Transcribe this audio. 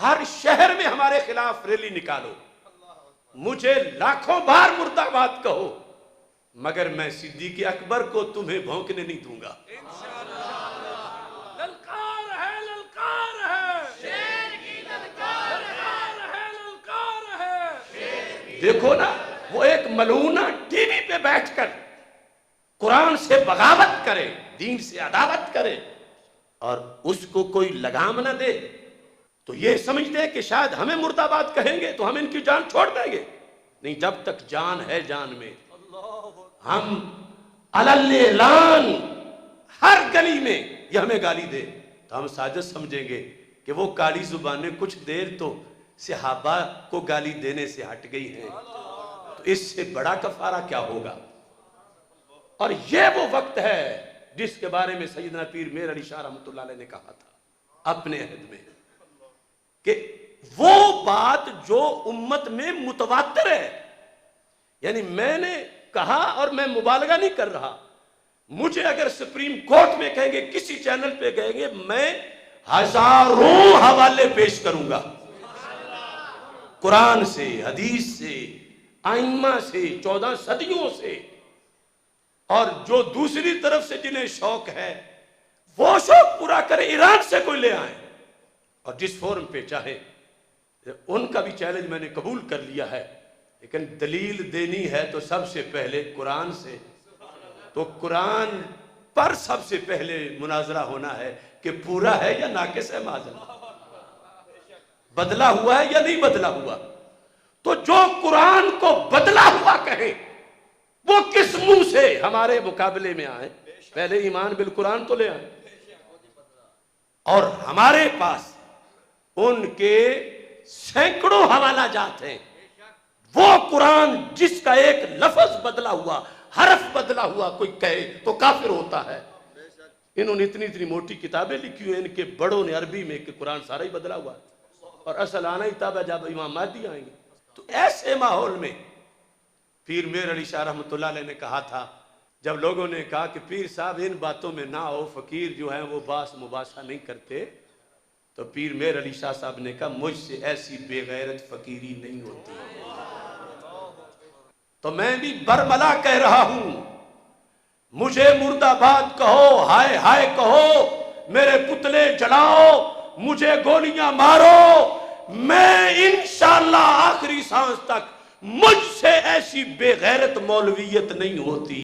ہر شہر میں ہمارے خلاف ریلی نکالو، مجھے لاکھوں بار مرد آباد کہو، مگر میں صدیق اکبر کو تمہیں بھونکنے نہیں دوں گا۔ للکار ہے، للکار ہے، شیر کی للکار ہے، للکار ہے۔ دیکھو نا، وہ ایک ملعونہ ٹی وی پہ بیٹھ کر قرآن سے بغاوت کرے، دین سے عداوت کرے، اور اس کو کوئی لگام نہ دے تو یہ سمجھتے کہ شاید ہمیں مرد آباد کہیں گے تو ہم ان کی جان چھوڑ دیں گے۔ نہیں، جب تک جان ہے جان میں ہم علل اعلان ہر گلی میں یہ ہمیں گالی دے تو ہم سازش سمجھیں گے کہ وہ کالی زبانیں کچھ دیر تو صحابہ کو گالی دینے سے ہٹ گئی ہیں، تو اس سے بڑا کفارہ کیا ہوگا؟ اور یہ وہ وقت ہے جس کے بارے میں سیدنا پیر میر علی شاہ رحمۃ اللہ علیہ نے کہا تھا اپنے عہد میں کہ وہ بات جو امت میں متواتر ہے، یعنی میں نے کہا اور میں مبالغہ نہیں کر رہا، مجھے اگر سپریم کورٹ میں کہیں گے، کسی چینل پہ کہیں گے، میں ہزاروں حوالے پیش کروں گا قرآن سے، حدیث سے، ائمہ سے، 14 صدیوں سے، اور جو دوسری طرف سے جنہیں شوق ہے وہ شوق پورا کرے، ایران سے کوئی لے آئیں اور جس فورم پہ چاہے۔ ان کا بھی چیلنج میں نے قبول کر لیا ہے، لیکن دلیل دینی ہے تو سب سے پہلے قرآن سے، تو قرآن پر سب سے پہلے مناظرہ ہونا ہے کہ پورا ہے یا ناقص ہے، معذرت بدلا ہوا ہے یا نہیں بدلا ہوا۔ تو جو قرآن کو بدلا ہوا کہے وہ کس منہ سے ہمارے مقابلے میں آئے؟ پہلے ایمان بالقرآن تو لے آئے، اور ہمارے پاس ان کے سینکڑوں حوالہ جات ہیں۔ وہ قرآن جس کا ایک لفظ بدلا ہوا، حرف بدلا ہوا کوئی کہے تو کافر ہوتا ہے۔ انہوں نے اتنی موٹی کتابیں لکھی ہوئی، ان کے بڑوں نے عربی میں کہ قرآن سارا ہی بدلا ہوا ہے، اور اصل آنا ہی تھا جب امام مہدی آئیں گے۔ تو ایسے ماحول میں پیر میر علی شاہ رحمۃ اللہ علیہ نے کہا تھا، جب لوگوں نے کہا کہ پیر صاحب ان باتوں میں نہ ہو، فقیر جو ہیں وہ باس مباحثہ نہیں کرتے، تو پیر میر علی شاہ صاحب نے کہا مجھ سے ایسی بے غیرت فقیری نہیں ہوتی۔ تو میں بھی برملا کہہ رہا ہوں، مجھے مرد آباد کہو، ہائے ہائے کہو، میرے پتلے جلاؤ، مجھے گولیاں مارو، میں انشاءاللہ آخری سانس تک مجھ سے ایسی بے غیرت مولویت نہیں ہوتی۔